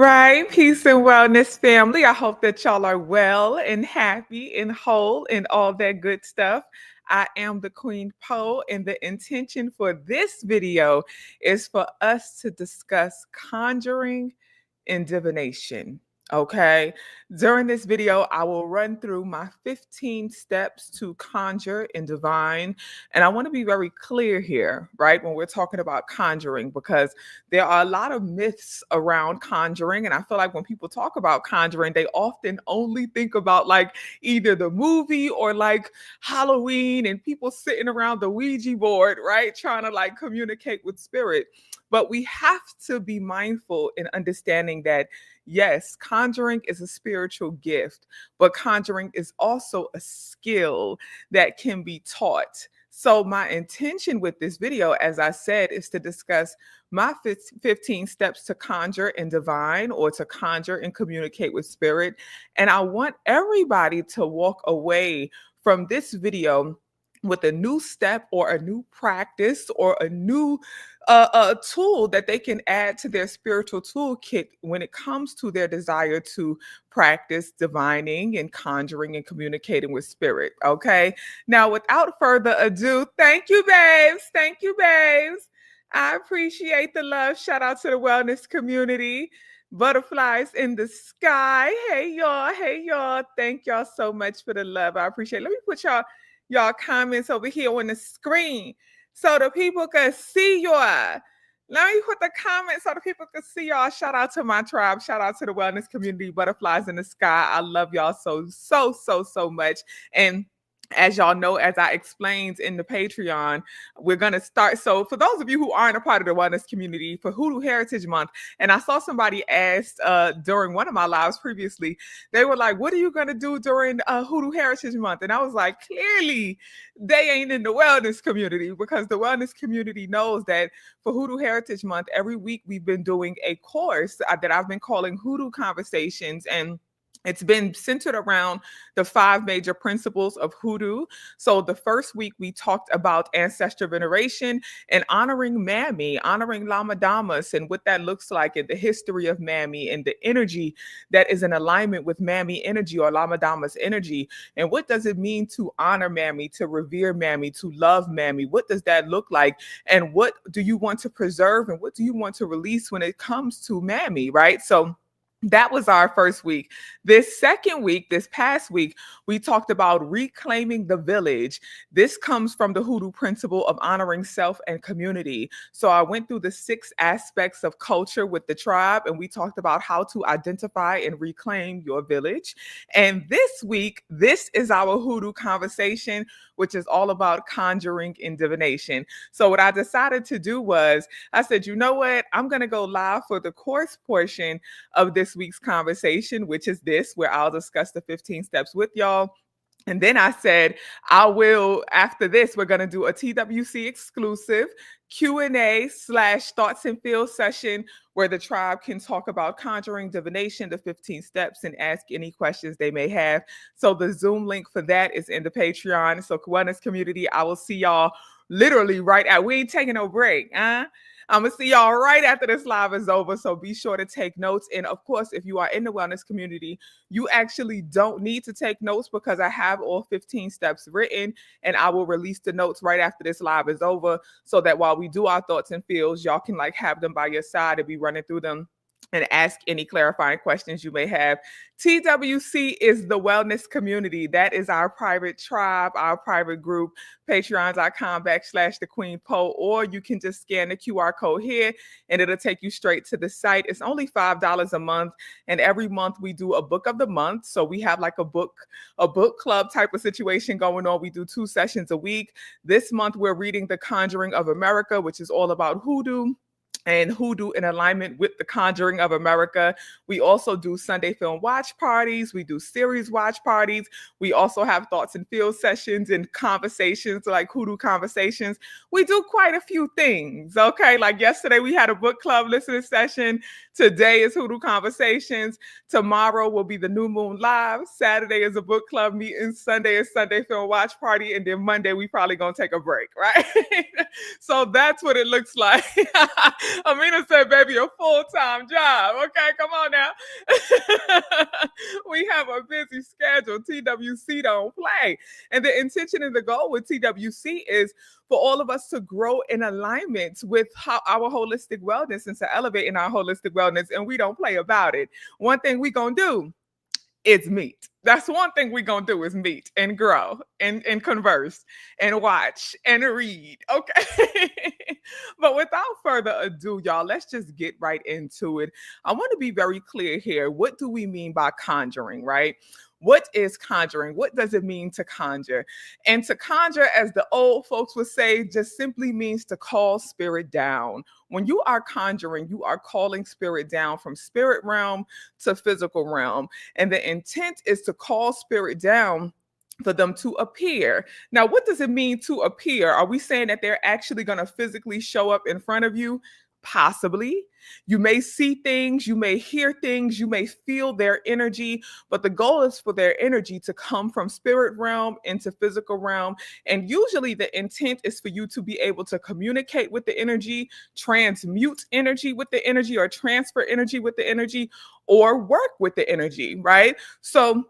right. Peace and wellness, family. I hope that y'all are well and happy and whole and all that good stuff. I am the Queen Poe, and the intention for this video is for us to discuss conjuring and divination. Okay. During this video, I will run through my 15 steps to conjure and divine. And I want to be very clear here, right? When we're talking about conjuring, because there are a lot of myths around conjuring. And I feel like when people talk about conjuring, they often only think about like either the movie or like Halloween and people sitting around the Ouija board, right? Trying to like communicate with spirit. But we have to be mindful in understanding that, yes, conjuring is a spiritual gift, but conjuring is also a skill that can be taught. So, my intention with this video, as I said, is to discuss my 15 steps to conjure and divine, or to conjure and communicate with spirit. And I want everybody to walk away from this video with a new step or a new practice or a new tool that they can add to their spiritual toolkit when it comes to their desire to practice divining and conjuring and communicating with spirit. Okay. Now, without further ado, thank you, babes. Thank you, babes. I appreciate the love. Shout out to the wellness community. Butterflies in the sky. Hey, y'all. Hey, y'all. Thank y'all so much for the love. I appreciate it. Let me put y'all comments over here on the screen so the people can see y'all. Let me put the comments so the people can see y'all. Shout out to my tribe. Shout out to the wellness community, butterflies in the sky. I love y'all so much. And as y'all know, as I explained in the Patreon, we're going to start. So for those of you who aren't a part of the wellness community, for Hoodoo Heritage Month, and I saw somebody asked during one of my lives previously, they were like, what are you going to do during Hoodoo Heritage Month? And I was like, clearly they ain't in the wellness community, because the wellness community knows that for Hoodoo Heritage Month, every week we've been doing a course that I've been calling Hoodoo Conversations, and it's been centered around the 5 major principles of hoodoo. So the first week we talked about ancestor veneration and honoring Mammy, honoring Lama Damas, and what that looks like, in the history of Mammy and the energy that is in alignment with Mammy energy or Lama Damas energy. And what does it mean to honor Mammy, to revere Mammy, to love Mammy? What does that look like? And what do you want to preserve, and what do you want to release when it comes to Mammy, right? So that was our first week. This second week, this past week, we talked about reclaiming the village. This comes from the Hoodoo principle of honoring self and community. So I went through the 6 aspects of culture with the tribe, and we talked about how to identify and reclaim your village. And this week, this is our Hoodoo conversation, which is all about conjuring and divination. So what I decided to do was, I said, you know what? I'm going to go live for the course portion of this week's conversation, which is this, where I'll discuss the 15 steps with y'all. And then I said, I will, after this, we're going to do a TWC exclusive Q&A/thoughts and feels session where the tribe can talk about conjuring, divination, the 15 steps, and ask any questions they may have. So the Zoom link for that is in the Patreon. So wellness community, I will see y'all literally right at, we ain't taking no break, huh? I'm going to see y'all right after this live is over. So be sure to take notes. And of course, if you are in the wellness community, you actually don't need to take notes, because I have all 15 steps written, and I will release the notes right after this live is over, so that while we do our thoughts and feels, y'all can like have them by your side and be running through them and ask any clarifying questions you may have. TWC is the wellness community. That is our private tribe, our private group, patreon.com/TheQueenPo, or you can just scan the QR code here and it'll take you straight to the site. It's only $5 a month. And every month we do a book of the month. So we have like a book club type of situation going on. We do 2 sessions a week. This month we're reading The Conjuring of America, which is all about hoodoo, and hoodoo in alignment with the Conjuring of America. We also do Sunday film watch parties. We do series watch parties. We also have thoughts and feels sessions and conversations like Hoodoo Conversations. We do quite a few things, okay? Like yesterday, we had a book club listening session. Today is Hoodoo Conversations. Tomorrow will be the New Moon Live. Saturday is a book club meeting. Sunday is Sunday film watch party. And then Monday, we probably gonna take a break, right? So that's what it looks like. Amina said, baby, a full-time job. Okay, come on now. We have a busy schedule. TWC don't play. And the intention and the goal with TWC is for all of us to grow in alignment with how our holistic wellness and to elevate in our holistic wellness. And we don't play about it. One thing we gonna do is meet. That's one thing we're gonna do is meet and grow and converse and watch and read. Okay. But without further ado, y'all, let's just get right into it. I want to be very clear here. What do we mean by conjuring, right? What is conjuring? What does it mean to conjure? And to conjure, as the old folks would say, just simply means to call spirit down. When you are conjuring, you are calling spirit down from spirit realm to physical realm. And the intent is to call spirit down for them to appear. Now, what does it mean to appear? Are we saying that they're actually going to physically show up in front of you? Possibly. You may see things, you may hear things, you may feel their energy, but the goal is for their energy to come from spirit realm into physical realm. And usually the intent is for you to be able to communicate with the energy, transmute energy with the energy, or transfer energy with the energy, or work with the energy, right? So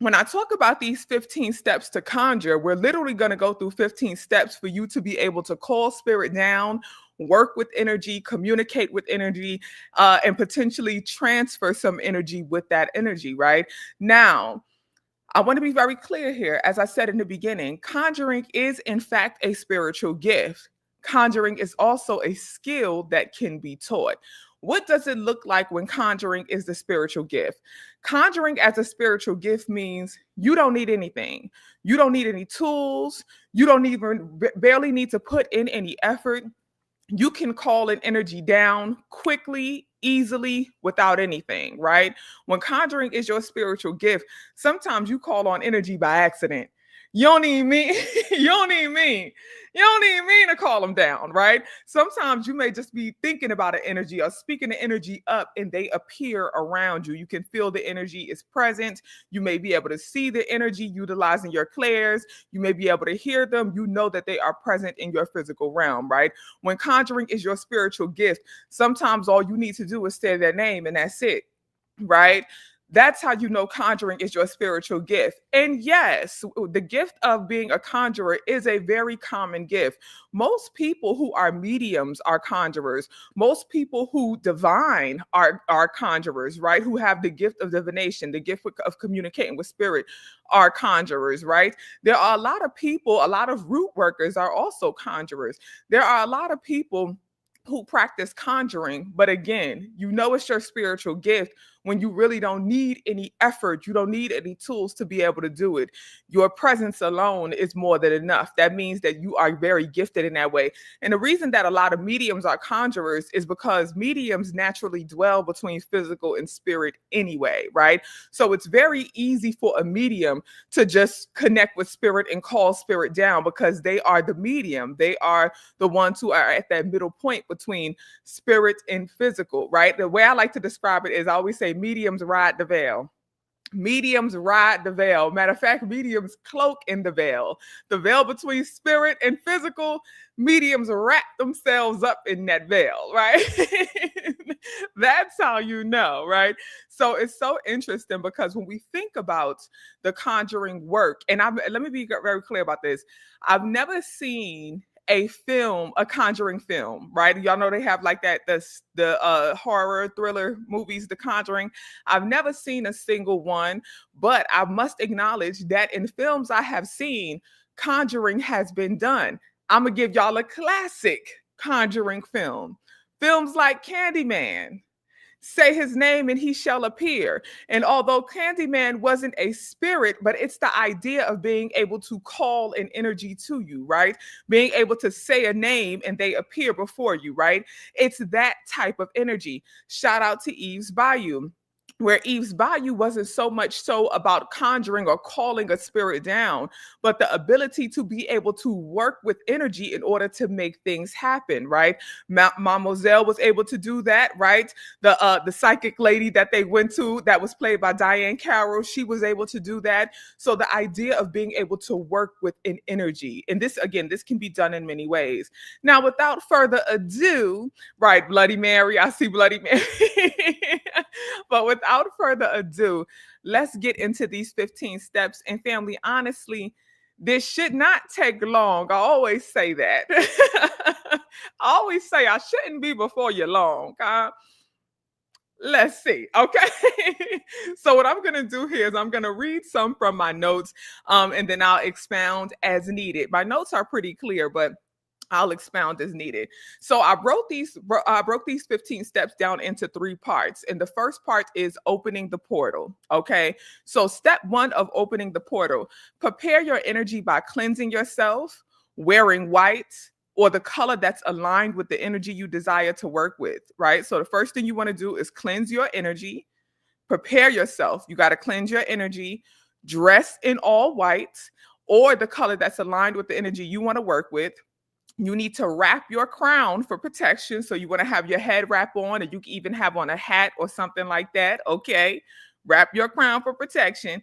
when I talk about these 15 steps to conjure, we're literally going to go through 15 steps for you to be able to call spirit down, work with energy, communicate with energy, and potentially transfer some energy with that energy, right? Now, I want to be very clear here. As I said in the beginning, conjuring is in fact a spiritual gift. Conjuring is also a skill that can be taught. What does it look like when conjuring is the spiritual gift? Conjuring as a spiritual gift means you don't need anything. You don't need any tools. You don't even barely need to put in any effort. You can call an energy down quickly, easily, without anything, right? When conjuring is your spiritual gift, sometimes you call on energy by accident. You don't even mean, you don't even mean, you don't even mean to call them down, right? Sometimes you may just be thinking about an energy or speaking the energy up and they appear around you. You can feel the energy is present. You may be able to see the energy utilizing your clairs. You may be able to hear them. You know that they are present in your physical realm, right? When conjuring is your spiritual gift, sometimes all you need to do is say their name and that's it, right? That's how you know conjuring is your spiritual gift. And yes, the gift of being a conjurer is a very common gift. Most people who are mediums are conjurers. Most people who divine are conjurers, right? Who have the gift of divination, the gift of communicating with spirit are conjurers, right? There are a lot of people, a lot of root workers are also conjurers. There are a lot of people who practice conjuring, but again, you know it's your spiritual gift when you really don't need any effort, you don't need any tools to be able to do it. Your presence alone is more than enough. That means that you are very gifted in that way. And the reason that a lot of mediums are conjurers is because mediums naturally dwell between physical and spirit anyway, right? So it's very easy for a medium to just connect with spirit and call spirit down because they are the medium. They are the ones who are at that middle point between spirit and physical, right? The way I like to describe it is I always say mediums ride the veil. Mediums ride the veil. Matter of fact, mediums cloak in the veil. The veil between spirit and physical, mediums wrap themselves up in that veil, right? That's how you know, right? So it's so interesting because when we think about the conjuring work, and let me be very clear about this. I've never seen a film, a conjuring film, right? Y'all know they have like that, the horror thriller movies, The Conjuring. I've never seen a single one, but I must acknowledge that in films I have seen, conjuring has been done. I'm gonna give y'all a classic conjuring film. Films like Candyman. Say his name and he shall appear. And although Candyman wasn't a spirit, but it's the idea of being able to call an energy to you, right? Being able to say a name and they appear before you, right? It's that type of energy. Shout out to Eve's Bayou, where Eve's Bayou wasn't so much so about conjuring or calling a spirit down, but the ability to be able to work with energy in order to make things happen, right? Mademoiselle was able to do that, right? The psychic lady that they went to that was played by Diane Carroll, she was able to do that. So the idea of being able to work with an energy, and this, again, this can be done in many ways. Now, without further ado, right, Bloody Mary, I see Bloody Mary. But without further ado, let's get into these 15 steps. And family, honestly, this should not take long. I always say that. I always say I shouldn't be before you long. Let's see. Okay. So what I'm going to do here is I'm going to read some from my notes, and then I'll expound as needed. My notes are pretty clear, but I'll expound as needed. So I broke these 15 steps down into 3 parts. And the first part is opening the portal. Okay. So step 1 of opening the portal, prepare your energy by cleansing yourself, wearing white, or the color that's aligned with the energy you desire to work with, right? So the first thing you want to do is cleanse your energy, prepare yourself. You got to cleanse your energy, dress in all white or the color that's aligned with the energy you want to work with. You need to wrap your crown for protection. So you want to have your head wrap on, and you can even have on a hat or something like that. Okay. Wrap your crown for protection.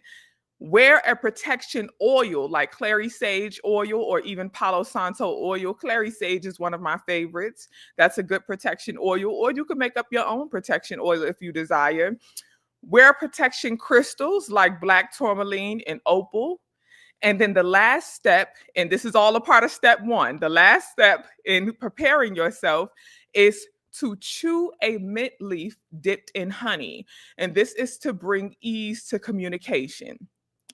Wear a protection oil like clary sage oil or even Palo Santo oil. Clary sage is one of my favorites. That's a good protection oil, or you can make up your own protection oil if you desire. Wear protection crystals like black tourmaline and opal. And then the last step, and this is all a part of step 1, the last step in preparing yourself is to chew a mint leaf dipped in honey. And this is to bring ease to communication.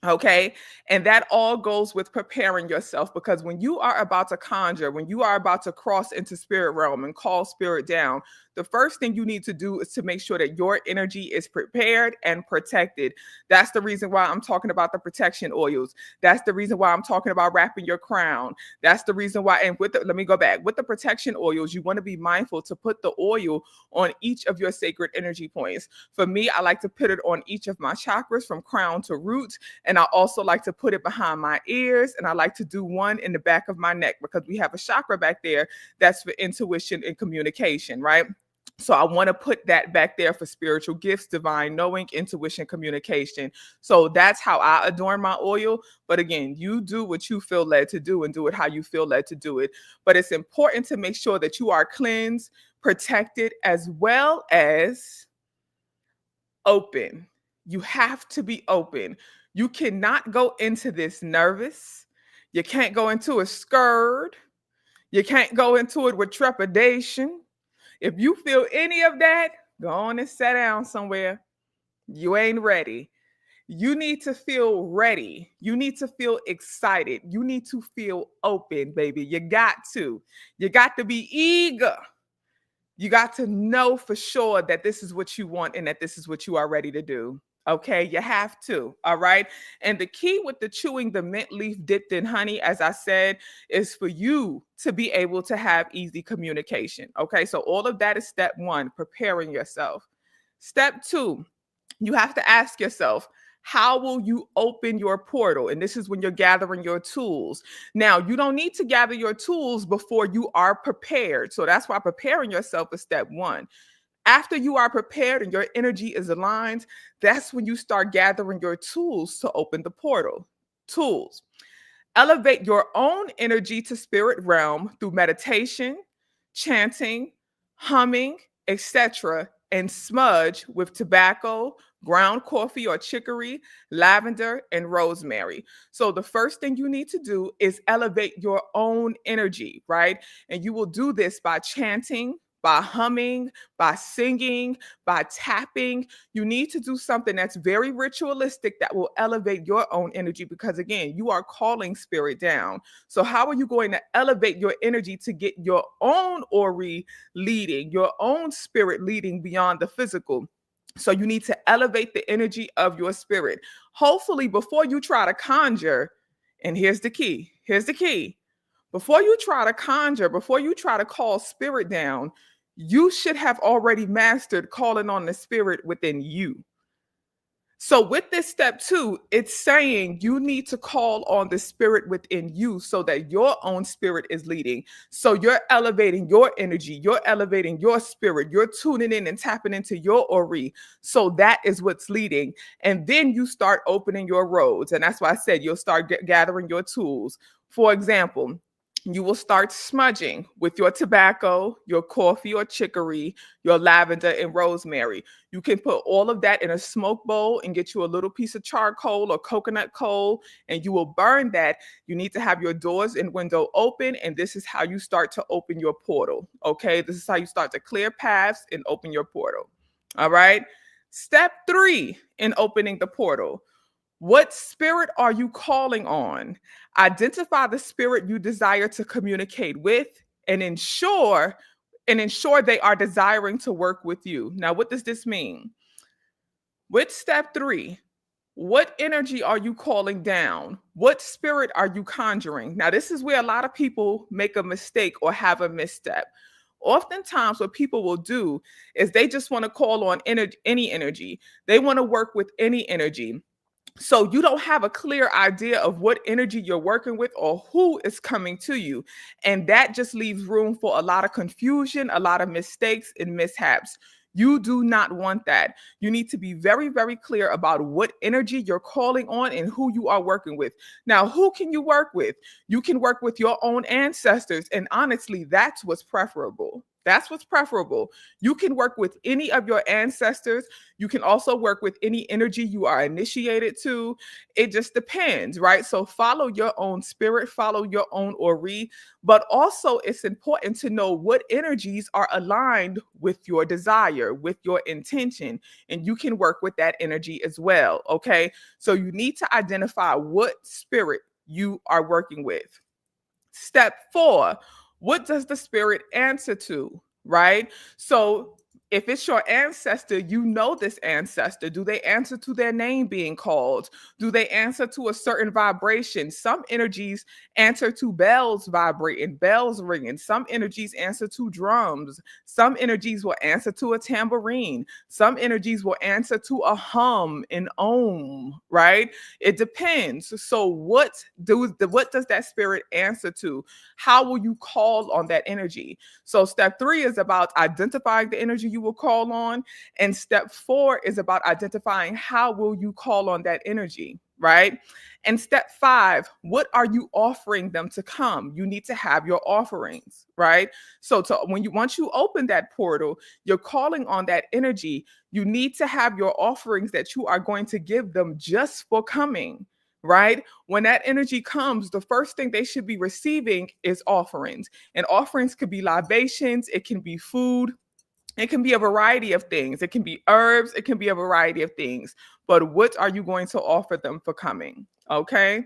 Okay. And that all goes with preparing yourself, because when you are about to conjure, when you are about to cross into spirit realm and call spirit down, the first thing you need to do is to make sure that your energy is prepared and protected. That's the reason why I'm talking about the protection oils. That's the reason why I'm talking about wrapping your crown. That's the reason why. And let me go back. With the protection oils, you want to be mindful to put the oil on each of your sacred energy points. For me, I like to put it on each of my chakras from crown to root. And I also like to put it behind my ears. And I like to do one in the back of my neck, because we have a chakra back there that's for intuition and communication, right? So I want to put that back there for spiritual gifts, divine knowing, intuition, communication. So that's how I adorn my oil. But again, you do what you feel led to do and do it how you feel led to do it. But it's important to make sure that you are cleansed, protected, as well as open. You have to be open. You cannot go into this nervous. You can't go into it scared. You can't go into it with trepidation. If you feel any of that, go on and sit down somewhere. You ain't ready. You need to feel ready. You need to feel excited. You need to feel open, baby. You got to. You got to be eager. You got to know for sure that this is what you want and that this is what you are ready to do. Okay, you have to. All right. And the key with the chewing the mint leaf dipped in honey, as I said, is for you to be able to have easy communication. Okay, so all of that is step 1, preparing yourself. Step 2, you have to ask yourself, how will you open your portal? And this is when you're gathering your tools. Now, you don't need to gather your tools before you are prepared. So that's why preparing yourself is step 1. After you are prepared and your energy is aligned, that's when you start gathering your tools to open the portal. Tools. Elevate your own energy to spirit realm through meditation, chanting, humming, etc., and smudge with tobacco, ground coffee or chicory, lavender, and rosemary. So the first thing you need to do is elevate your own energy, right? And you will do this by chanting, by humming, by singing, by tapping. You need to do something that's very ritualistic that will elevate your own energy, because again, you are calling spirit down. So how are you going to elevate your energy to get your own Ori leading, your own spirit leading beyond the physical? So you need to elevate the energy of your spirit. Hopefully, before you try to conjure, and here's the key, before you try to conjure, before you try to call spirit down, you should have already mastered calling on the spirit within you. So with this step 2, it's saying you need to call on the spirit within you so that your own spirit is leading. So you're elevating your energy, you're elevating your spirit, you're tuning in and tapping into your Ori. So that is what's leading. And then you start opening your roads. And that's why I said you'll start gathering your tools. For example, you will start smudging with your tobacco, your coffee or chicory, your lavender and rosemary. You can put all of that in a smoke bowl and get you a little piece of charcoal or coconut coal, and you will burn that. You need to have your doors and window open, and this is how you start to open your portal. Okay, this is how you start to clear paths and open your portal. All right. Step 3 in opening the portal. What spirit are you calling on? Identify the spirit you desire to communicate with and ensure they are desiring to work with you. Now, what does this mean? With step 3, what energy are you calling down? What spirit are you conjuring? Now, this is where a lot of people make a mistake or have a misstep. Oftentimes, what people will do is they just want to call on any energy. They want to work with any energy. So you don't have a clear idea of what energy you're working with or who is coming to you. And that just leaves room for a lot of confusion, a lot of mistakes and mishaps. You do not want that. You need to be very, very clear about what energy you're calling on and who you are working with. Now, who can you work with? You can work with your own ancestors. And honestly, that's what's preferable. That's what's preferable. You can work with any of your ancestors. You can also work with any energy you are initiated to. It just depends, right? So follow your own spirit, follow your own ori, but also it's important to know what energies are aligned with your desire, with your intention, and you can work with that energy as well, okay? So you need to identify what spirit you are working with. Step 4, what does the spirit answer to, right? So if it's your ancestor, you know this ancestor. Do they answer to their name being called? Do they answer to a certain vibration? Some energies answer to bells vibrating, bells ringing. Some energies answer to drums. Some energies will answer to a tambourine. Some energies will answer to a hum, an om, right? It depends. So what does that spirit answer to? How will you call on that energy? So step 3 is about identifying the energy you will call on, and step 4 is about identifying how will you call on that energy, right? And step 5, what are you offering them to come? You need to have your offerings, right? So once you open that portal, you're calling on that energy. You need to have your offerings that you are going to give them just for coming, right? When that energy comes, the first thing they should be receiving is offerings. And offerings could be libations, it can be food, it can be a variety of things. It can be herbs, it can be a variety of things. But what are you going to offer them for coming? Okay.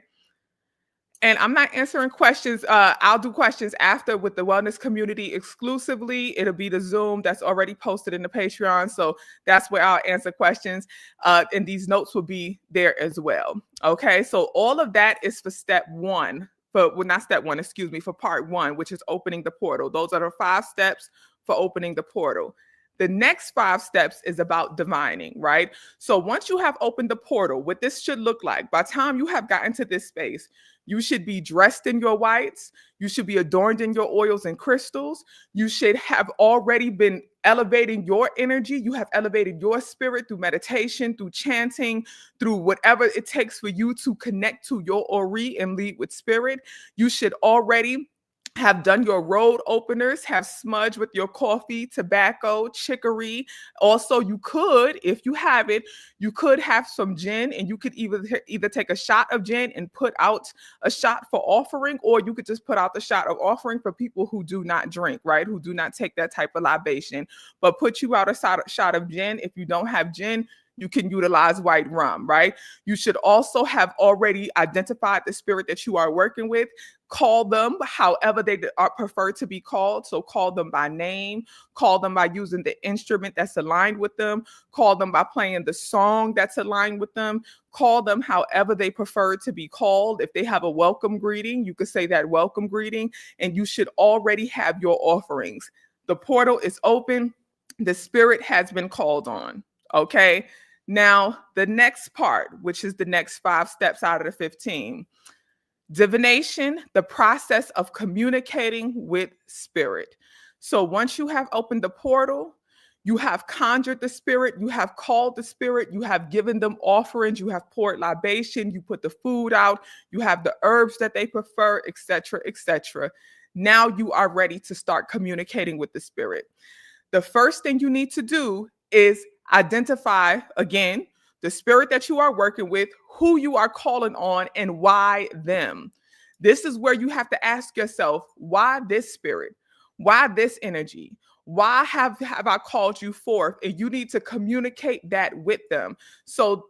And I'm not answering questions. I'll do questions after with the wellness community exclusively. It'll be the Zoom that's already posted in the Patreon. So that's where I'll answer questions. And these notes will be there as well. Okay. So all of that is for step 1. Not step 1, excuse me, for part 1, which is opening the portal. Those are the 5 steps for opening the portal. The next 5 steps is about divining, right? So once you have opened the portal, what this should look like, by the time you have gotten to this space, you should be dressed in your whites. You should be adorned in your oils and crystals. You should have already been elevating your energy. You have elevated your spirit through meditation, through chanting, through whatever it takes for you to connect to your ori and lead with spirit. You should already have done your road openers, have smudged with your coffee, tobacco, chicory. Also, you could, if you have it, you could have some gin, and you could either take a shot of gin and put out a shot for offering, or you could just put out the shot of offering for people who do not drink, right? Who do not take that type of libation. But put you out a shot of gin. If you don't have gin, you can utilize white rum, right? You should also have already identified the spirit that you are working with. Call them however they are preferred to be called. So call them by name, call them by using the instrument that's aligned with them, call them by playing the song that's aligned with them, call them however they prefer to be called. If they have a welcome greeting, you could say that welcome greeting, and you should already have your offerings. The portal is open. The spirit has been called on. Okay. Now, the next part, which is the next 5 steps out of the 15, divination, the process of communicating with spirit. So once you have opened the portal, You have conjured the spirit, you have called the spirit, you have given them offerings, you have poured libation, you put the food out, you have the herbs that they prefer, etc., etc. Now you are ready to start communicating with the spirit. The first thing you need to do is identify again the spirit that you are working with, who you are calling on, and why them. This is where you have to ask yourself, why this spirit? Why this energy? Why have I called you forth? And you need to communicate that with them. So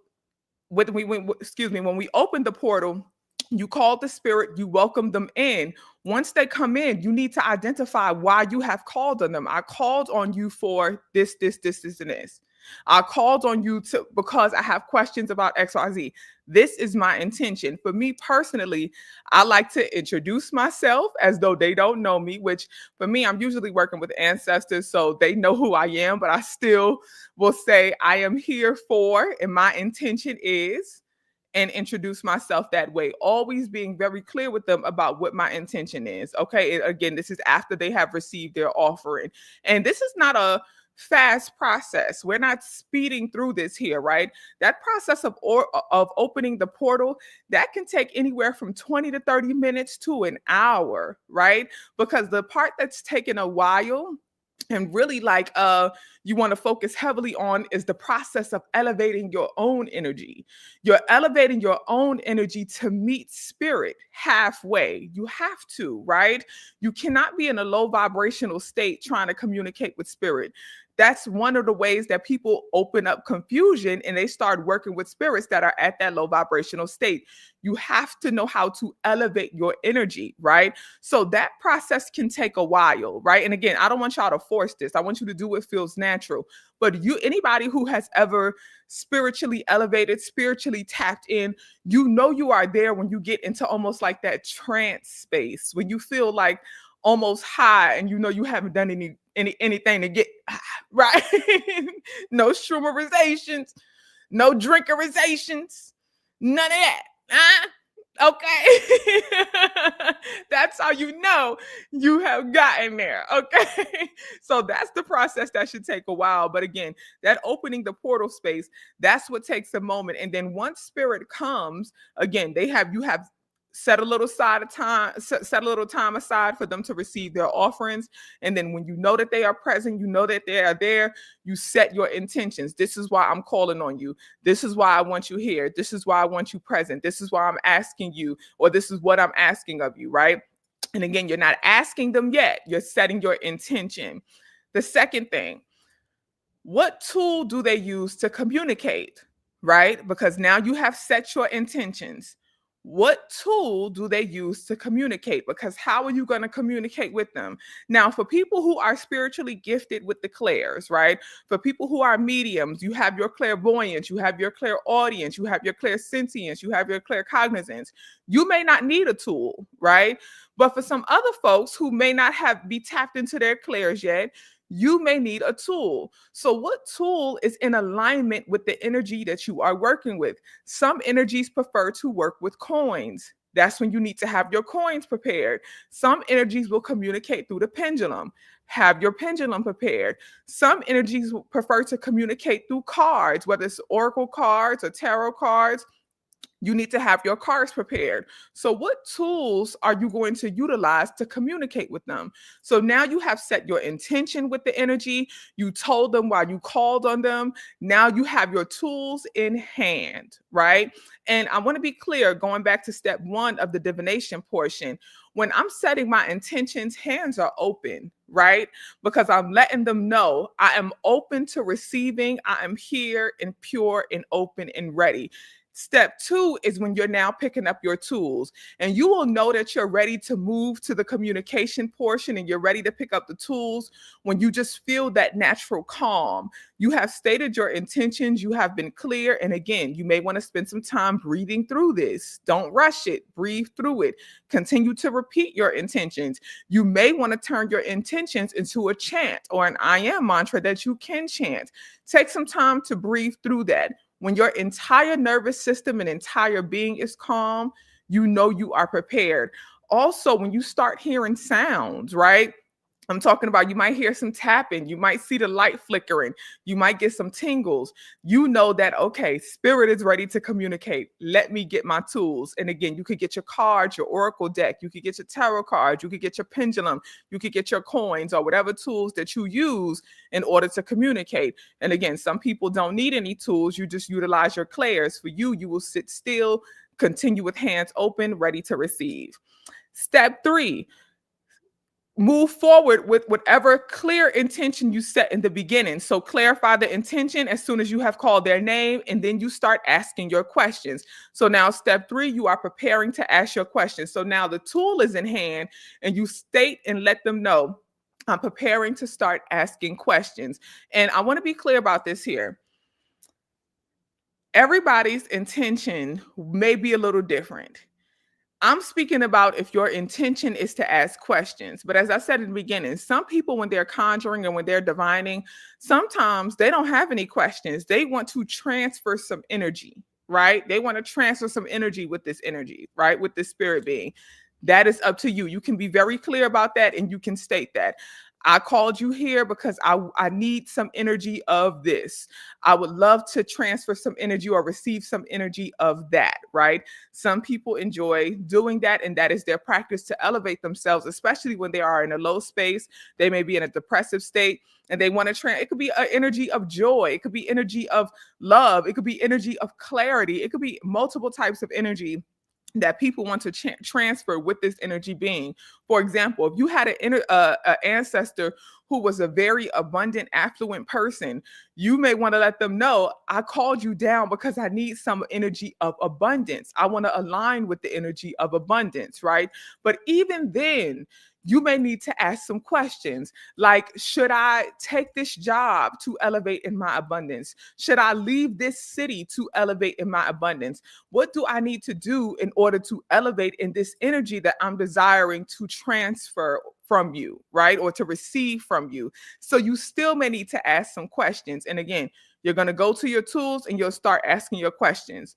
when we open the portal, you call the spirit, you welcome them in. Once they come in, you need to identify why you have called on them. I called on you for this, and this. I called on you to because I have questions about XYZ. This is my intention. For me personally, I like to introduce myself as though they don't know me, which for me, I'm usually working with ancestors, so they know who I am, but I still will say, I am here for, and my intention is, and introduce myself that way, always being very clear with them about what my intention is. Okay. And again, this is after they have received their offering. And this is not a fast process. We're not speeding through this here, right? That process of opening the portal, that can take anywhere from 20 to 30 minutes to an hour, right? Because the part that's taken a while and really you want to focus heavily on is the process of elevating your own energy. You're elevating your own energy to meet spirit halfway. You have to, right? You cannot be in a low vibrational state trying to communicate with spirit. That's one of the ways that people open up confusion and they start working with spirits that are at that low vibrational state. You have to know how to elevate your energy, right? So that process can take a while, right? And again, I don't want y'all to force this. I want you to do what feels natural. But anybody who has ever spiritually elevated, spiritually tapped in, you know you are there when you get into almost like that trance space, when you feel like almost high and you know you haven't done anything to get right. No shroomizations, no drinkerizations, none of that. Huh? Okay. That's how you know you have gotten there. Okay. So that's the process that should take a while. But again, that opening the portal space, that's what takes a moment. And then once spirit comes, again, you have set a little set a little time aside for them to receive their offerings. And then when you know that they are present, you know that they are there, you set your intentions. This is why I'm calling on you. This is why I want you here. This is why I want you present. This is why I'm asking you, or this is what I'm asking of you, right? And again, you're not asking them yet. You're setting your intention. The second thing, what tool do they use to communicate, right? Because now you have set your intentions. What tool do they use to communicate? Because how are you going to communicate with them? Now, for people who are spiritually gifted with the clairs, right? For people who are mediums, you have your clairvoyance, you have your clairaudience, you have your clairsentience, you have your claircognizance. You may not need a tool, right? But for some other folks who may not be tapped into their clairs yet, you may need a tool. So, what tool is in alignment with the energy that you are working with? Some energies prefer to work with coins. That's when you need to have your coins prepared. Some energies will communicate through the pendulum. Have your pendulum prepared. Some energies prefer to communicate through cards, whether it's oracle cards or tarot cards. You need to have your cards prepared. So, what tools are you going to utilize to communicate with them? So, now you have set your intention with the energy. You told them why you called on them. Now you have your tools in hand, right? And I want to be clear, going back to step one of the divination portion, when I'm setting my intentions, hands are open, right? Because I'm letting them know I am open to receiving. I am here and pure and open and ready. Step two is when you're now picking up your tools, and you will know that you're ready to move to the communication portion and you're ready to pick up the tools when you just feel that natural calm. You have stated your intentions, you have been clear. And again, you may want to spend some time breathing through this. Don't rush it, breathe through it. Continue to repeat your intentions. You may want to turn your intentions into a chant or an I am mantra that you can chant. Take some time to breathe through that. When your entire nervous system and entire being is calm, you know you are prepared. Also, when you start hearing sounds, right? I'm talking about you might hear some tapping, you might see the light flickering, you might get some tingles. You know that, okay, spirit is ready to communicate. Let me get my tools. And again, you could get your cards, your oracle deck, you could get your tarot cards, you could get your pendulum, you could get your coins or whatever tools that you use in order to communicate. And again, some people don't need any tools, you just utilize your clairs. For you, you will sit still, continue with hands open, ready to receive. Step 3, move forward with whatever clear intention you set in the beginning. So clarify the intention as soon as you have called their name, and then you start asking your questions. So now step 3, you are preparing to ask your questions. So now the tool is in hand and you state and let them know, I'm preparing to start asking questions. And I want to be clear about this here. Everybody's intention may be a little different. I'm speaking about if your intention is to ask questions. But as I said in the beginning, some people, when they're conjuring and when they're divining, sometimes they don't have any questions. They want to transfer some energy, right? They want to transfer some energy with this energy, right? With this spirit being. That is up to you. You can be very clear about that and you can state that. I called you here because I need some energy of this. I would love to transfer some energy or receive some energy of that, right? Some people enjoy doing that, and that is their practice to elevate themselves, especially when they are in a low space. They may be in a depressive state and they want to it could be an energy of joy. It could be energy of love. It could be energy of clarity. It could be multiple types of energy that people want to transfer with this energy being. For example, if you had an ancestor who was a very abundant, affluent person, you may want to let them know, I called you down because I need some energy of abundance. I want to align with the energy of abundance, right? But even then, you may need to ask some questions like, should I take this job to elevate in my abundance? Should I leave this city to elevate in my abundance? What do I need to do in order to elevate in this energy that I'm desiring to transfer from you, right? Or to receive from you. So you still may need to ask some questions. And again, you're going to go to your tools and you'll start asking your questions.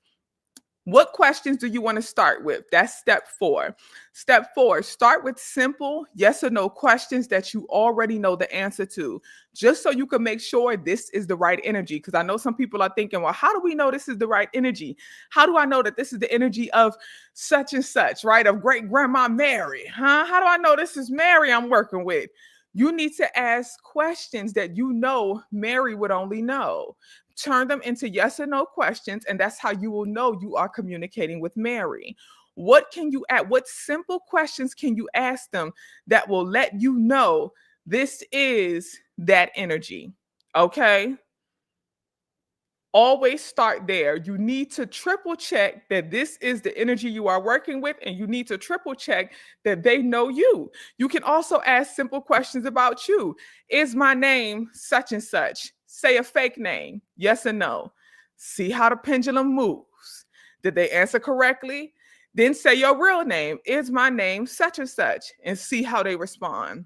What questions do you want to start with? That's step 4. Step 4, start with simple yes or no questions that you already know the answer to, just so you can make sure this is the right energy. Because I know some people are thinking, well, how do we know this is the right energy? How do I know that this is the energy of such and such, right? Of great grandma Mary, huh? How do I know this is Mary I'm working with? You need to ask questions that you know Mary would only know. Turn them into yes or no questions, and that's how you will know you are communicating with Mary. What can you add? What simple questions can you ask them that will let you know this is that energy? Okay. Always start there. You need to triple check that this is the energy you are working with, and you need to triple check that they know you. You can also ask simple questions about you. Is my name such and such? Say a fake name, yes or no. See how the pendulum moves. Did they answer correctly? Then say your real name. Is my name such and such? And see how they respond.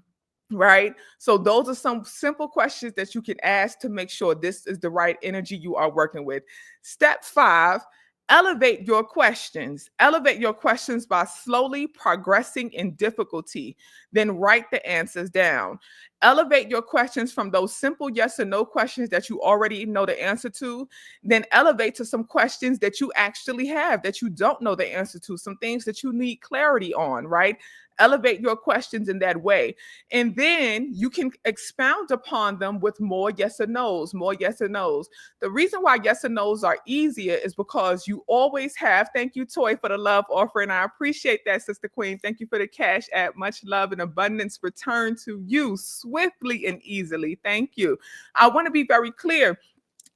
Right? So those are some simple questions that you can ask to make sure this is the right energy you are working with. Step 5, elevate your questions. Elevate your questions by slowly progressing in difficulty. Then write the answers down. Elevate your questions from those simple yes or no questions that you already know the answer to. Then elevate to some questions that you actually have that you don't know the answer to, some things that you need clarity on, right? Elevate your questions in that way. And then you can expound upon them with more yes or no's, more yes or no's. The reason why yes or no's are easier is because you always have, thank you, Toy, for the love offering. I appreciate that, Sister Queen. Thank you for the cash app. Much love and abundance return to you swiftly and easily. Thank you. I want to be very clear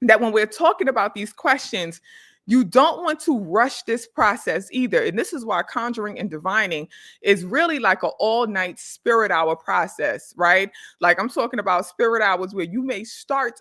that when we're talking about these questions, you don't want to rush this process either. And this is why conjuring and divining is really like an all-night spirit hour process, right? Like I'm talking about spirit hours where you may start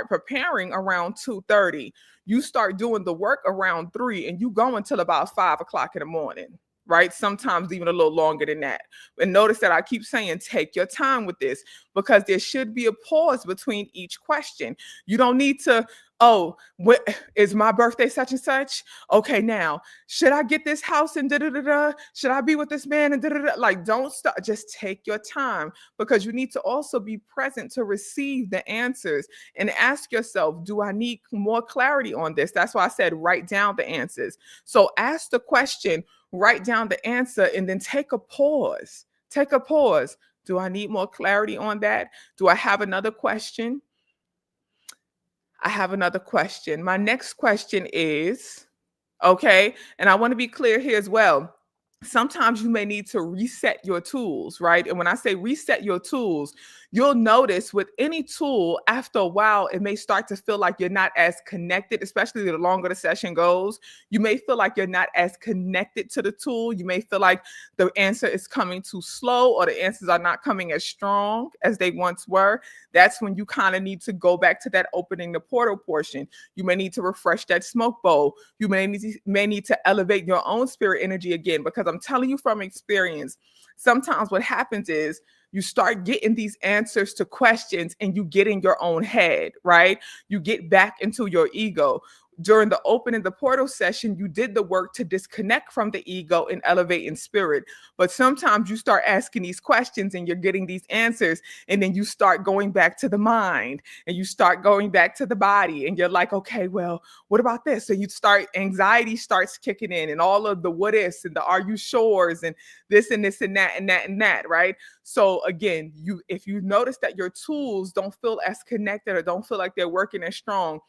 preparing around 2:30. You start doing the work around 3 and you go until about 5 o'clock in the morning. Right? Sometimes even a little longer than that. And notice that I keep saying, take your time with this because there should be a pause between each question. You don't need to Oh, what is my birthday such and such? Okay, now should I get this house and da da da da? Should I be with this man and da da da? Like, don't stop. Just take your time because you need to also be present to receive the answers and ask yourself, do I need more clarity on this? That's why I said write down the answers. So ask the question, write down the answer, and then take a pause. Take a pause. Do I need more clarity on that? Do I have another question? I have another question. My next question is, okay, and I want to be clear here as well. Sometimes you may need to reset your tools, right? And when I say reset your tools, you'll notice with any tool, after a while, it may start to feel like you're not as connected, especially the longer the session goes. You may feel like you're not as connected to the tool. You may feel like the answer is coming too slow or the answers are not coming as strong as they once were. That's when you kind of need to go back to that opening the portal portion. You may need to refresh that smoke bowl. You may need to elevate your own spirit energy again, because I'm telling you from experience, sometimes what happens is you start getting these answers to questions and you get in your own head, right? You get back into your ego. During the opening the portal session, you did the work to disconnect from the ego and elevate in spirit. But sometimes you start asking these questions and you're getting these answers, and then you start going back to the mind and you start going back to the body, and you're like, okay, well, what about this? So you start, anxiety starts kicking in, and all of the what ifs and the are you sures and this and this and that and that and that, right? So again, if you notice that your tools don't feel as connected or don't feel like they're working as strong,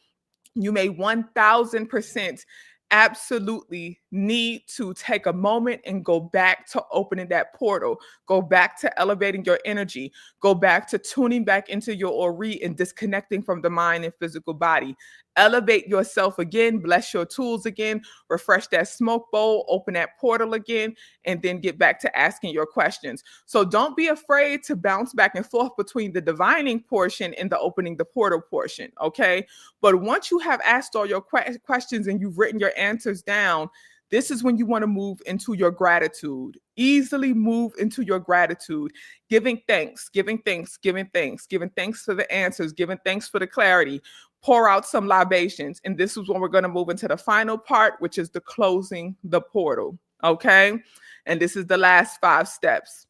you may 1000% absolutely need to take a moment and go back to opening that portal, go back to elevating your energy, go back to tuning back into your ori and disconnecting from the mind and physical body. Elevate yourself again, bless your tools again, refresh that smoke bowl, open that portal again, and then get back to asking your questions. So don't be afraid to bounce back and forth between the divining portion and the opening the portal portion, okay? But once you have asked all your questions and you've written your answers down, this is when you want to move into your gratitude. Easily move into your gratitude, giving thanks, giving thanks, giving thanks, giving thanks for the answers, giving thanks for the clarity. Pour out some libations. And this is when we're going to move into the final part, which is the closing the portal. Okay. And this is the last 5 steps.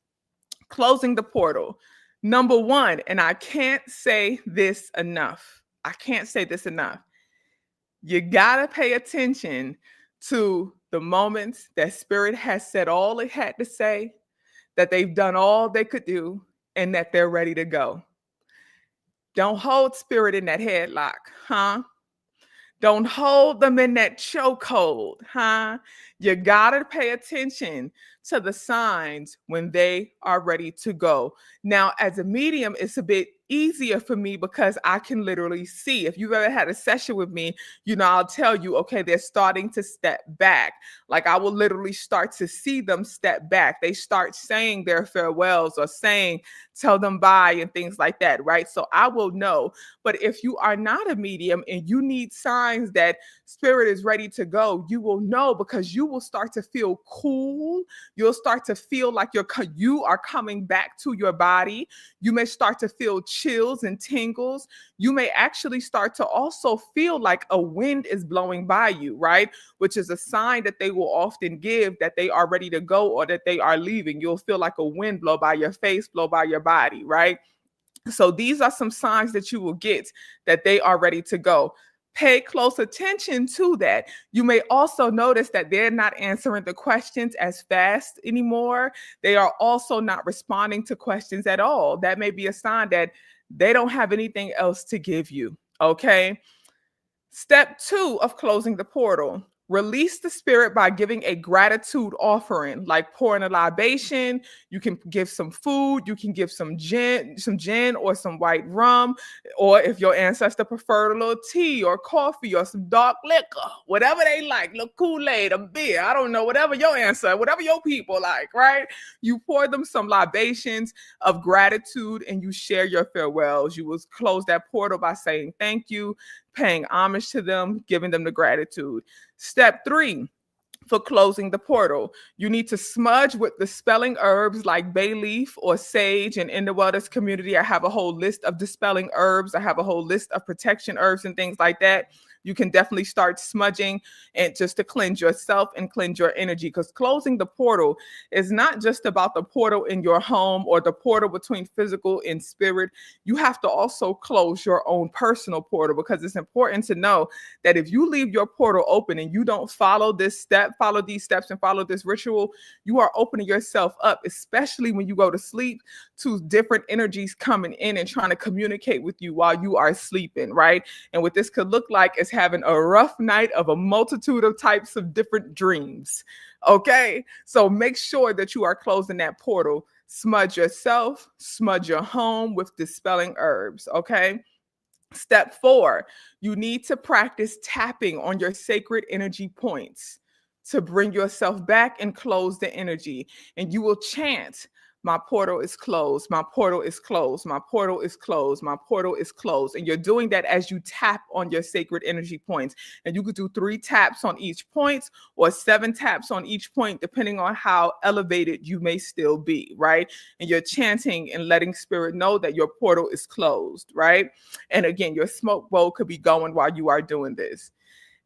Closing the portal. Number 1, and I can't say this enough. I can't say this enough. You got to pay attention to the moments that spirit has said all it had to say, that they've done all they could do, and that they're ready to go. Don't hold spirit in that headlock, huh? Don't hold them in that chokehold, huh? You gotta pay attention to the signs when they are ready to go. Now, as a medium, it's a bit easier for me because I can literally see. If you've ever had a session with me, I'll tell you, okay, they're starting to step back. Like I will literally start to see them step back. They start saying their farewells or saying, tell them bye and things like that, right? So I will know. But if you are not a medium and you need signs that spirit is ready to go, you will know because you will start to feel cool. You'll start to feel like you are coming back to your body. You may start to feel chills and tingles. You may actually start to also feel like a wind is blowing by you, right? Which is a sign that they will often give that they are ready to go or that they are leaving. You'll feel like a wind blow by your face, blow by your body, right? So these are some signs that you will get that they are ready to go. Pay close attention to that. You may also notice that they're not answering the questions as fast anymore. They are also not responding to questions at all. That may be a sign that they don't have anything else to give you. Okay. Step 2 of closing the portal. Release the spirit by giving a gratitude offering, like pouring a libation. You can give some food, you can give some gin or some white rum, or if your ancestor preferred a little tea or coffee or some dark liquor, whatever they like, little Kool-Aid, a beer, I don't know, whatever your ancestor, whatever your people like, right? You pour them some libations of gratitude and you share your farewells. You will close that portal by saying thank you, paying homage to them, giving them the gratitude. Step 3, For closing the portal, you need to smudge with dispelling herbs like bay leaf or sage. And in the wellness community, I have a whole list of dispelling herbs. I have a whole list of protection herbs and things like that. You can definitely start smudging and just to cleanse yourself and cleanse your energy, because closing the portal is not just about the portal in your home or the portal between physical and spirit. You have to also close your own personal portal, because it's important to know that if you leave your portal open and you don't follow these steps and follow this ritual, you are opening yourself up, especially when you go to sleep, to different energies coming in and trying to communicate with you while you are sleeping, right? And what this could look like is having a rough night of a multitude of types of different dreams. Okay, so make sure that you are closing that portal. Smudge yourself, smudge your home with dispelling herbs. Okay. Step 4, you need to practice tapping on your sacred energy points to bring yourself back and close the energy. And you will chant, my portal is closed, my portal is closed, my portal is closed, my portal is closed. And you're doing that as you tap on your sacred energy points. And you could do 3 taps on each point or 7 taps on each point, depending on how elevated you may still be, right? And you're chanting and letting spirit know that your portal is closed, right? And again, your smoke bowl could be going while you are doing this.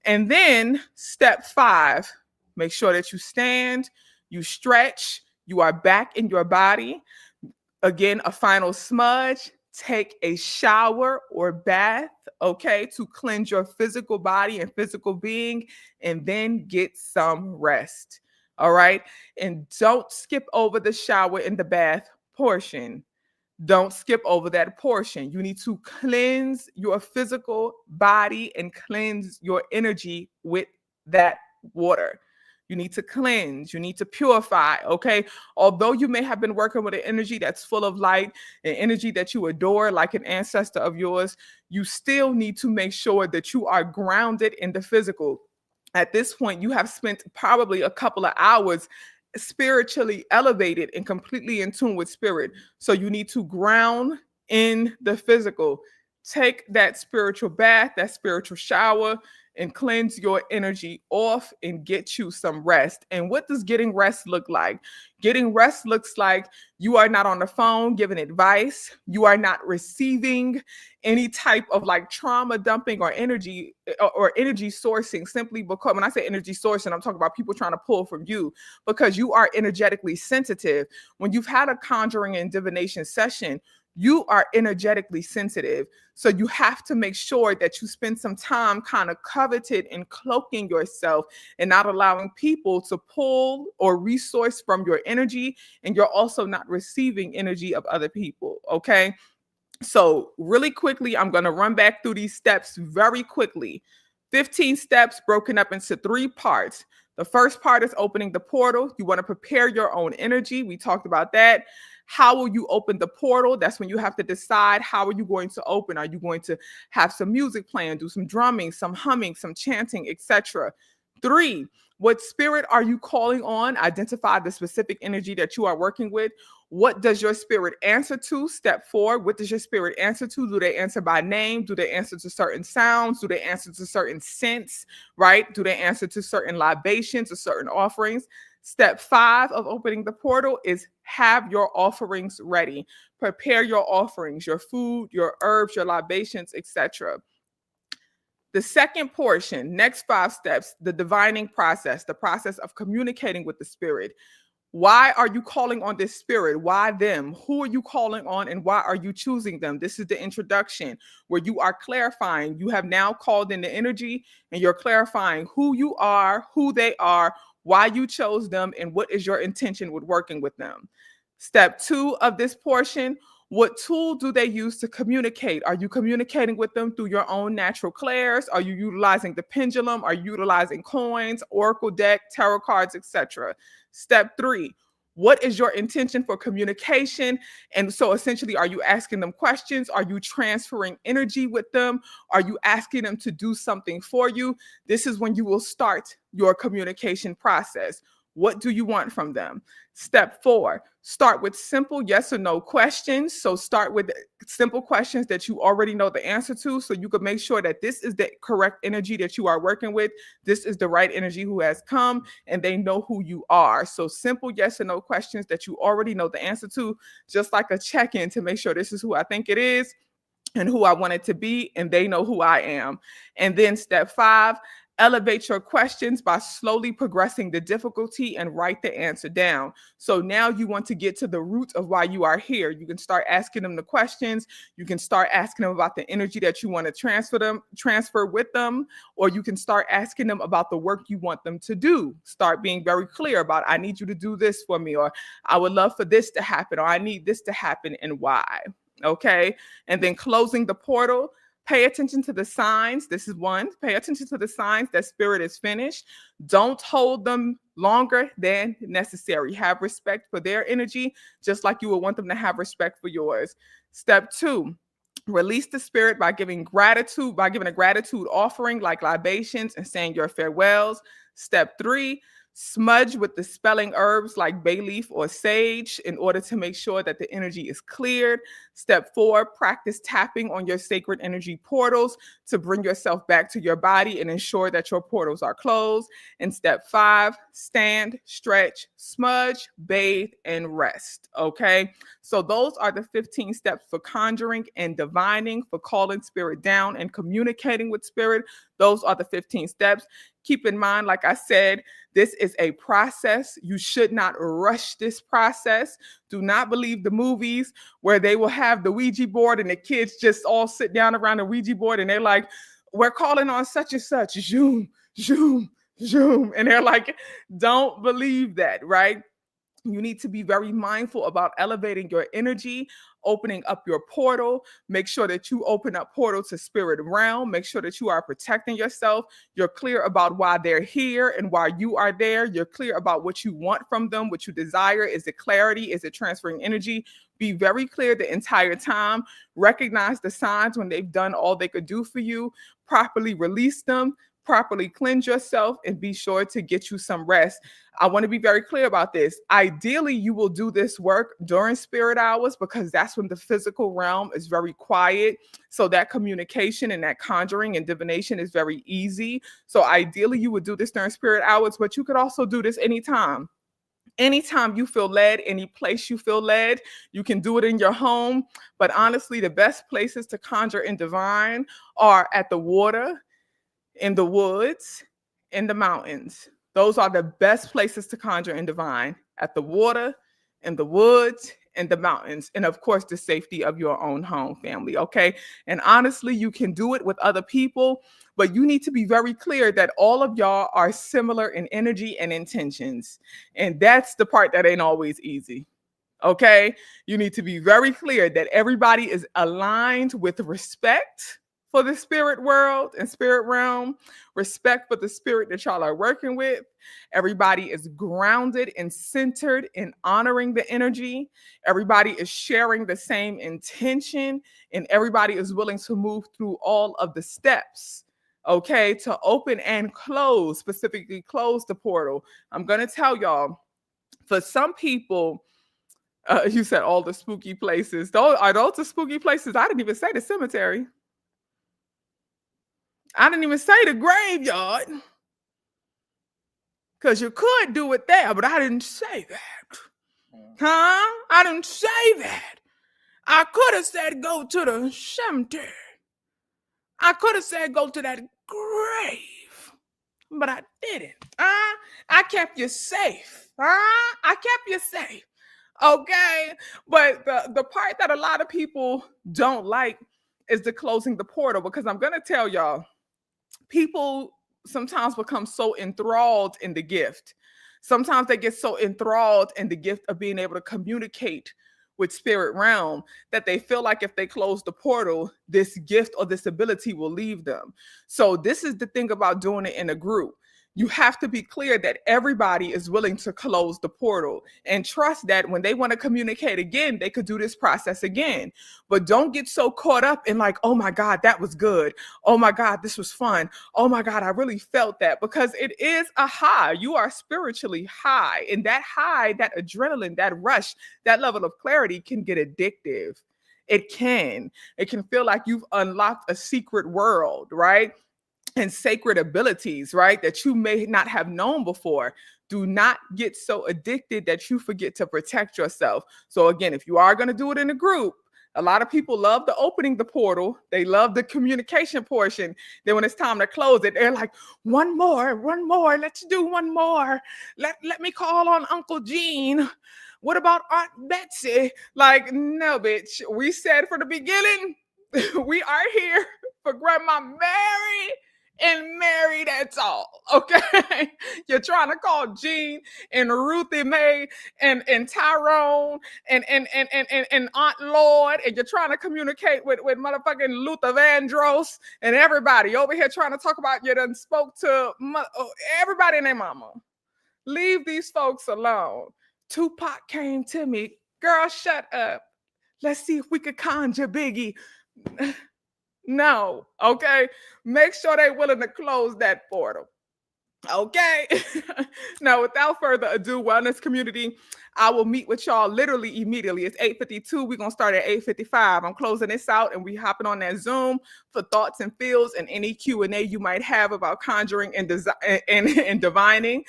And then step 5, make sure that you stand, you stretch, you are back in your body. Again, a final smudge, take a shower or bath, okay, to cleanse your physical body and physical being, and then get some rest. All right. And don't skip over the shower and the bath portion. Don't skip over that portion. You need to cleanse your physical body and cleanse your energy with that water. You need to cleanse, you need to purify, okay? Although you may have been working with an energy that's full of light, an energy that you adore, like an ancestor of yours, you still need to make sure that you are grounded in the physical. At this point, you have spent probably a couple of hours spiritually elevated and completely in tune with spirit. So you need to ground in the physical. Take that spiritual bath, that spiritual shower, and cleanse your energy off and get you some rest. And what does getting rest look like? Getting rest looks like you are not on the phone giving advice. You are not receiving any type of like trauma dumping or energy sourcing, simply because when I say energy sourcing, I'm talking about people trying to pull from you because you are energetically sensitive. When you've had a conjuring and divination session, you are energetically sensitive. So you have to make sure that you spend some time kind of coveted and cloaking yourself and not allowing people to pull or resource from your energy. And you're also not receiving energy of other people. Okay. So really quickly, I'm going to run back through these steps very quickly. 15 steps broken up into 3 parts. The first part is opening the portal. You want to prepare your own energy. We talked about that. How will you open the portal? That's when you have to decide, how are you going to open? Are you going to have some music playing, do some drumming, some humming, some chanting, etc.? 3, what spirit are you calling on? Identify the specific energy that you are working with. What does your spirit answer to? Step 4, what does your spirit answer to? Do they answer by name? Do they answer to certain sounds? Do they answer to certain scents, right? Do they answer to certain libations or certain offerings? Step 5 of opening the portal is have your offerings ready. Prepare your offerings, your food, your herbs, your libations, etc. The second portion, next 5 steps, the divining process, the process of communicating with the spirit. Why are you calling on this spirit? Why them? Who are you calling on and why are you choosing them? This is the introduction where you are clarifying. You have now called in the energy and you're clarifying who you are, who they are, why you chose them, and what is your intention with working with them. Step 2 of this portion, what tool do they use to communicate? Are you communicating with them through your own natural clairs? Are you utilizing the pendulum? Are you utilizing coins, oracle deck, tarot cards, etc.? Step 3, what is your intention for communication? And so essentially, are you asking them questions? Are you transferring energy with them? Are you asking them to do something for you? This is when you will start your communication process. What do you want from them? Step 4, start with simple yes or no questions. So start with simple questions that you already know the answer to, so you can make sure that this is the correct energy that you are working with. This is the right energy who has come, and they know who you are. So simple yes or no questions that you already know the answer to, just like a check-in to make sure this is who I think it is and who I want it to be, and they know who I am. And then step 5, elevate your questions by slowly progressing the difficulty and write the answer down. So now you want to get to the root of why you are here. You can start asking them the questions. You can start asking them about the energy that you want to transfer with them, or you can start asking them about the work you want them to do. Start being very clear about, I need you to do this for me, or I would love for this to happen, or I need this to happen, and why. Okay. And then closing the portal, pay attention to the signs. This is one. Pay attention to the signs that spirit is finished. Don't hold them longer than necessary. Have respect for their energy, just like you would want them to have respect for yours. Step 2, release the spirit by giving gratitude, by giving a gratitude offering like libations and saying your farewells. Step 3, smudge with the spelling herbs like bay leaf or sage in order to make sure that the energy is cleared. Step 4, practice tapping on your sacred energy portals to bring yourself back to your body and ensure that your portals are closed. And step 5, stand, stretch, smudge, bathe, and rest. Okay. So those are the 15 steps for conjuring and divining, for calling spirit down and communicating with spirit. Those are the 15 steps. Keep in mind, like I said, this is a process. You should not rush this process. Do not believe the movies where they will have the Ouija board and the kids just all sit down around the Ouija board and they're like, we're calling on such and such, zoom, zoom, zoom. And they're like, don't believe that, right? You need to be very mindful about elevating your energy, opening up your portal. Make sure that you open up portal to spirit realm. Make sure that you are protecting yourself. You're clear about why they're here and why you are there. You're clear about what you want from them, what you desire. Is it clarity? Is it transferring energy? Be very clear the entire time. Recognize the signs when they've done all they could do for you. Properly release them. Properly cleanse yourself, and be sure to get you some rest. I want to be very clear about this. Ideally, you will do this work during spirit hours because that's when the physical realm is very quiet. So that communication and that conjuring and divination is very easy. So ideally, you would do this during spirit hours, but you could also do this anytime. Anytime you feel led, any place you feel led, you can do it in your home. But honestly, the best places to conjure and divine are at the water, in the woods, in the mountains. Those are the best places to conjure and divine, at the water, in the woods, in the mountains, and of course, the safety of your own home, family, okay? And honestly, you can do it with other people, but you need to be very clear that all of y'all are similar in energy and intentions. And that's the part that ain't always easy. Okay? You need to be very clear that everybody is aligned with respect for the spirit world and spirit realm, respect for the spirit that y'all are working with. Everybody is grounded and centered in honoring the energy. Everybody is sharing the same intention, and everybody is willing to move through all of the steps, okay, to open and close, specifically close the portal. I'm going to tell y'all, for some people, you said all the spooky places. Are those the spooky places? I didn't even say the cemetery. I didn't even say the graveyard. Because you could do it there, but I didn't say that. Huh? I didn't say that. I could have said go to the cemetery. I could have said go to that grave. But I didn't. I kept you safe. I kept you safe. Okay. But the part that a lot of people don't like is the closing the portal, because I'm going to tell y'all, people sometimes become so enthralled in the gift. Sometimes they get so enthralled in the gift of being able to communicate with spirit realm that they feel like if they close the portal, this gift or this ability will leave them. So this is the thing about doing it in a group. You have to be clear that everybody is willing to close the portal and trust that when they want to communicate again, they could do this process again. But don't get so caught up in like, oh my God, that was good. Oh my God, this was fun. Oh my God, I really felt that, because it is a high. You are spiritually high. And that high, that adrenaline, that rush, that level of clarity can get addictive. It can. It can feel like you've unlocked a secret world, right? And sacred abilities, right? That you may not have known before. Do not get so addicted that you forget to protect yourself. So, again, if you are going to do it in a group, a lot of people love the opening the portal. They love the communication portion. Then when it's time to close it, they're like, one more, let's do one more. Let me call on Uncle Gene. What about Aunt Betsy? Like, no, bitch. We said from the beginning, we are here for Grandma Mary and Mary, that's all. Okay. You're trying to call Jean and Ruthie Mae and Tyrone and Aunt Lord, and you're trying to communicate with motherfucking Luther Vandross and everybody over here trying to talk about you done spoke to everybody and their mama. Leave these folks alone. Tupac came to me. Girl, shut up. Let's see if we could conjure Biggie. No, okay? Make sure they're willing to close that portal. Okay. Now, without further ado, wellness community, I will meet with y'all literally immediately. It's 8:52. We're going to start at 8:55. I'm closing this out and we hopping on that Zoom for thoughts and feels and any Q&A you might have about conjuring and divining.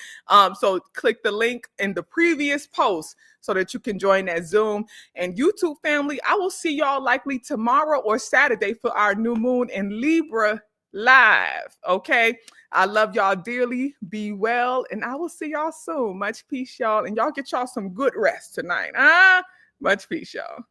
So click the link in the previous post so that you can join that Zoom. And YouTube family, I will see y'all likely tomorrow or Saturday for our new moon in Libra live. Okay. I love y'all dearly. Be well, and I will see y'all soon. Much peace, y'all. And y'all get y'all some good rest tonight. Much peace, y'all.